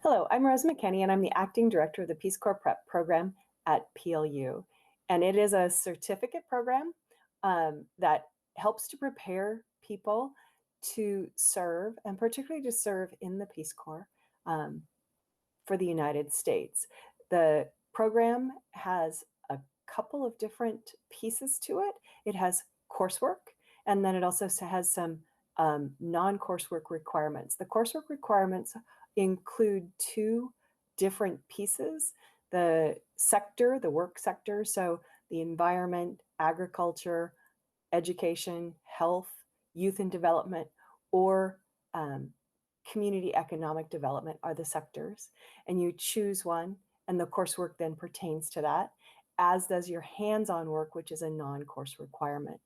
Hello, I'm Rose McKenney, and I'm the Acting Director of the Peace Corps Prep program at PLU. And it is a certificate program that helps to prepare people to serve, and particularly to serve in the Peace Corps um, for the United States. The program has a couple of different pieces to it. It has coursework, and then it also has some non-coursework requirements. The coursework requirements include two different pieces: the sector, the work sector, so the environment, agriculture, education, health, youth and development, or um, community economic development are the sectors. And you choose one, and the coursework then pertains to that, as does your hands-on work, which is a non-course requirement.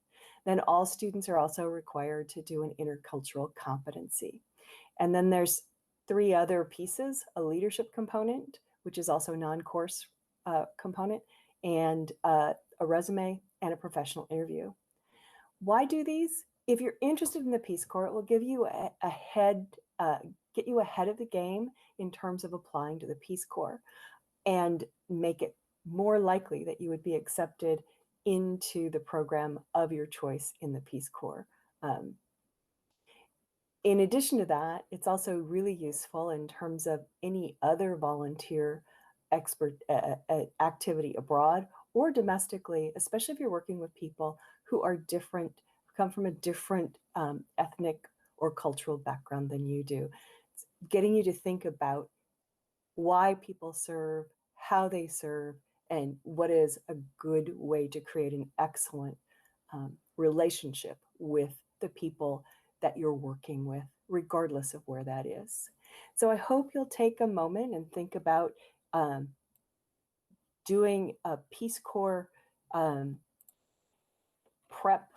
Then all students are also required to do an intercultural competency. And then there's three other pieces: a leadership component, which is also a non-course component, and a resume and a professional interview. Why do these? If you're interested in the Peace Corps, it will give you get you ahead of the game in terms of applying to the Peace Corps, and make it more likely that you would be accepted into the program of your choice in the Peace Corps. In addition to that, it's also really useful in terms of any other volunteer activity abroad or domestically, especially if you're working with people who are different, who come from a different ethnic or cultural background than you do. It's getting you to think about why people serve, how they serve, and what is a good way to create an excellent relationship with the people that you're working with, regardless of where that is. So I hope you'll take a moment and think about doing a Peace Corps prep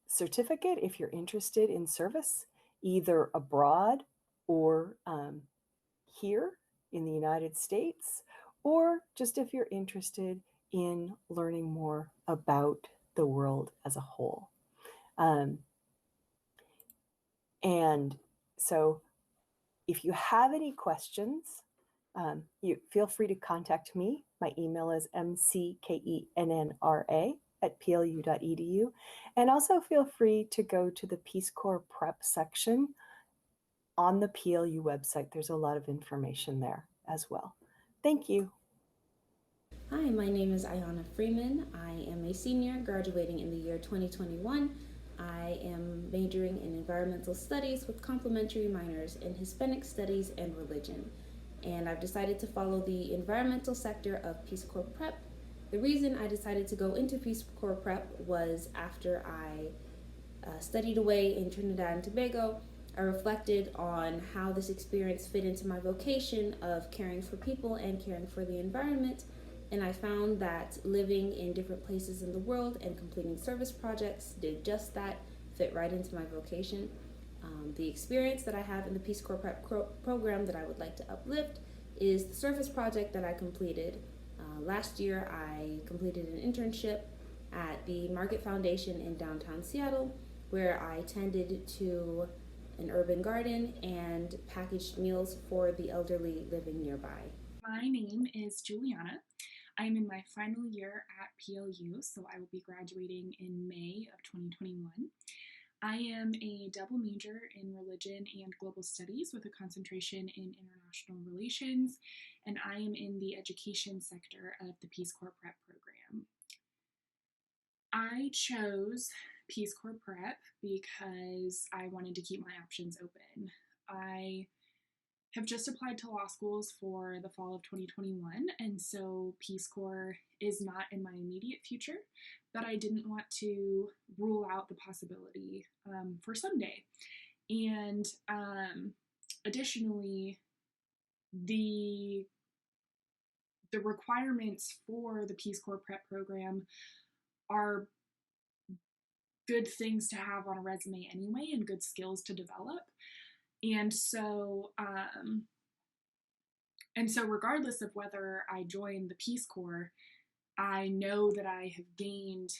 certificate if you're interested in service, either abroad or here in the United States, or just if you're interested in learning more about the world as a whole. And so if you have any questions, you feel free to contact me. My email is mckennra@plu.edu. And also feel free to go to the Peace Corps Prep section on the PLU website. There's a lot of information there as well. Thank you. Hi, my name is Ayana Freeman. I am a senior graduating in the year 2021. I am majoring in environmental studies with complementary minors in Hispanic studies and religion. And I've decided to follow the environmental sector of Peace Corps Prep. The reason I decided to go into Peace Corps Prep was after I studied away in Trinidad and Tobago. I reflected on how this experience fit into my vocation of caring for people and caring for the environment, and I found that living in different places in the world and completing service projects did just that, fit right into my vocation. The experience that I have in the Peace Corps Prep program that I would like to uplift is the service project that I completed. Last year, I completed an internship at the Market Foundation in downtown Seattle, where I tended to an urban garden and packaged meals for the elderly living nearby. My name is Juliana. I'm in my final year at PLU, so I will be graduating in May of 2021. I am a double major in religion and global studies with a concentration in international relations, and I am in the education sector of the Peace Corps Prep program. I chose Peace Corps Prep because I wanted to keep my options open. I have just applied to law schools for the fall of 2021, and so Peace Corps is not in my immediate future, but I didn't want to rule out the possibility for someday. And additionally, the requirements for the Peace Corps Prep program are good things to have on a resume anyway, and good skills to develop. And so regardless of whether I join the Peace Corps, I know that I have gained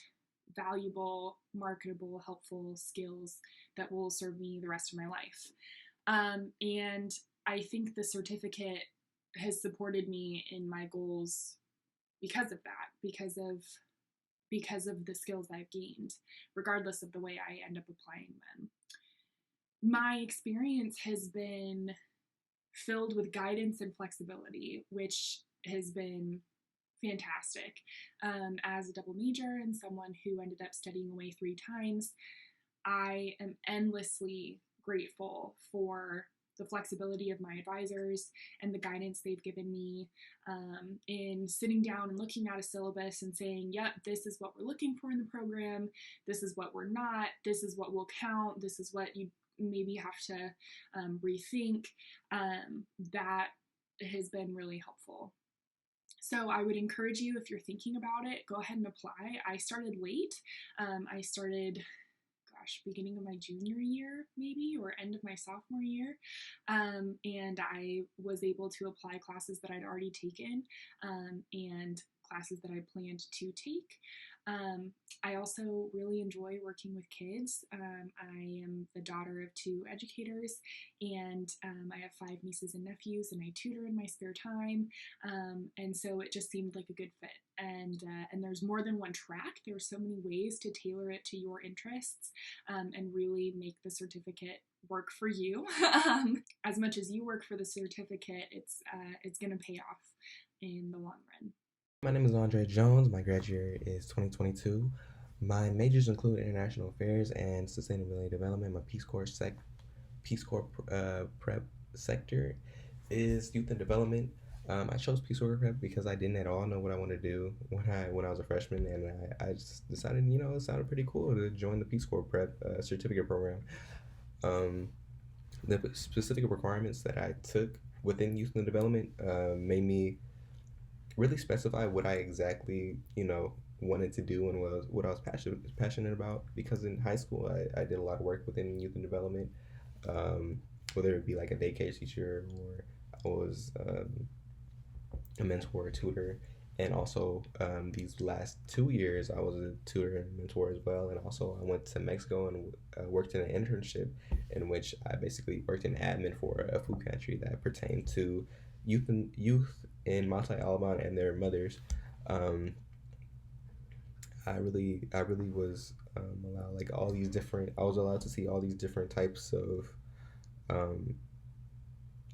valuable, marketable, helpful skills that will serve me the rest of my life. And I think the certificate has supported me in my goals because of that, because of the skills I've gained, regardless of the way I end up applying them. My experience has been filled with guidance and flexibility, which has been fantastic. As a double major and someone who ended up studying away 3 times, I am endlessly grateful for the flexibility of my advisors and the guidance they've given me in sitting down and looking at a syllabus and saying, yep, this is what we're looking for in the program, this is what we're not, this is what will count, this is what you maybe have to rethink. That has been really helpful. So I would encourage you, if you're thinking about it, go ahead and apply. I started late. I started, beginning of my junior year, maybe, or end of my sophomore year. And I was able to apply classes that I'd already taken and classes that I planned to take. I also really enjoy working with kids. I am the daughter of 2 educators, and I have 5 nieces and nephews, and I tutor in my spare time. And so it just seemed like a good fit. And there's more than one track. There are so many ways to tailor it to your interests and really make the certificate work for you. As much as you work for the certificate, it's going to pay off in the long run. My name is Andre Jones. My graduate year is 2022. My majors include international affairs and sustainability development. My Peace Corps prep sector is youth and development. I chose Peace Corps prep because I didn't at all know what I wanted to do when I was a freshman, and I just decided, it sounded pretty cool to join the Peace Corps prep certificate program. The specific requirements that I took within youth and development made me really specify what I exactly, wanted to do and what I was passionate about. Because in high school, I did a lot of work within youth and development, whether it be like a daycare teacher or I was a mentor, a tutor, and also these last 2 years I was a tutor and mentor as well. And also I went to Mexico and worked in an internship in which I basically worked in admin for a food pantry that pertained to youth in Monte Alban and their mothers. I really was allowed like all these different. I was allowed to see all these different types of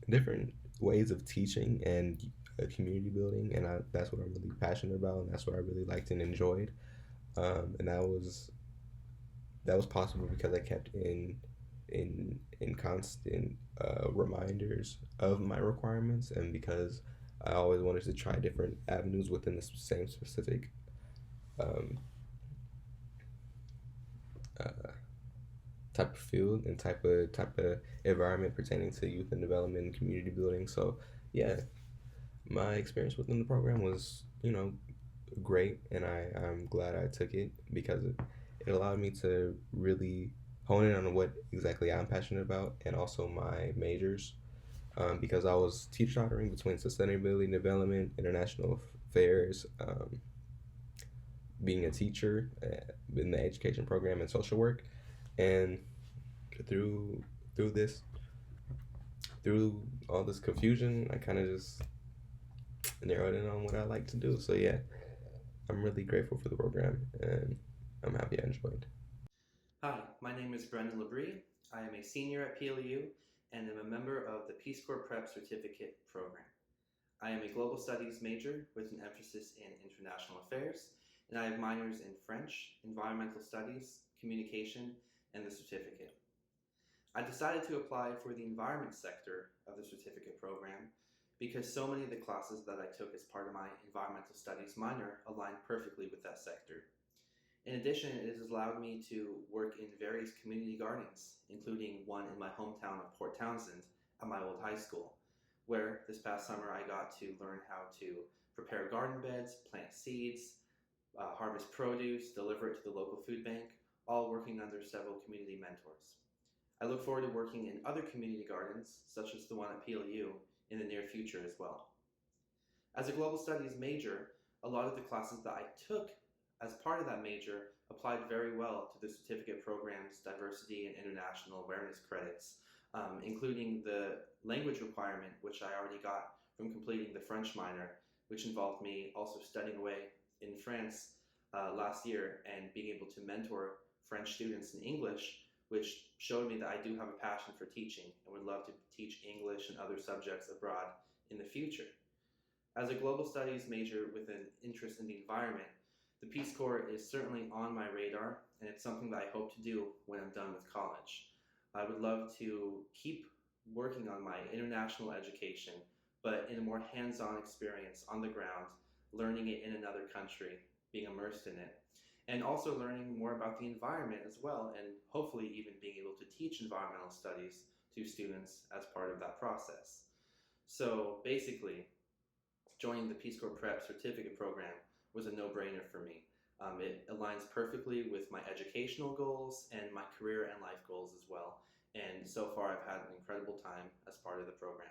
different ways of teaching and community building, and that's what I'm really passionate about, and that's what I really liked and enjoyed. And that was possible because I kept in constant reminders of my requirements, and because I always wanted to try different avenues within the same specific type of field and type of environment pertaining to youth and development and community building. So yeah, my experience within the program was great, and I'm glad I took it because it allowed me to really hone in on what exactly I'm passionate about, and also my majors, because I was teeter-tottering between sustainability and development, international affairs, being a teacher in the education program, and social work. And through all this confusion, I kind of just narrowed in on what I like to do. So yeah, I'm really grateful for the program, and I'm happy I enjoyed. Hi, my name is Brendan Labrie. I am a senior at PLU and am a member of the Peace Corps Prep Certificate Program. I am a global studies major with an emphasis in international affairs, and I have minors in French, environmental studies, communication, and the certificate. I decided to apply for the environment sector of the certificate program because so many of the classes that I took as part of my environmental studies minor aligned perfectly with that sector. In addition, it has allowed me to work in various community gardens, including one in my hometown of Port Townsend at my old high school, where this past summer I got to learn how to prepare garden beds, plant seeds, harvest produce, deliver it to the local food bank, all working under several community mentors. I look forward to working in other community gardens, such as the one at PLU, in the near future as well. As a global studies major, a lot of the classes that I took as part of that major applied very well to the certificate program's diversity and international awareness credits including the language requirement, which I already got from completing the French minor, which involved me also studying away in France last year and being able to mentor French students in English, which showed me that I do have a passion for teaching and would love to teach English and other subjects abroad in the future. As a global studies major with an interest in the environment, the Peace Corps is certainly on my radar, and it's something that I hope to do when I'm done with college. I would love to keep working on my international education, but in a more hands-on experience on the ground, learning it in another country, being immersed in it, and also learning more about the environment as well, and hopefully even being able to teach environmental studies to students as part of that process. So basically, joining the Peace Corps Prep certificate program was a no-brainer for me. It aligns perfectly with my educational goals and my career and life goals as well. And so far, I've had an incredible time as part of the program.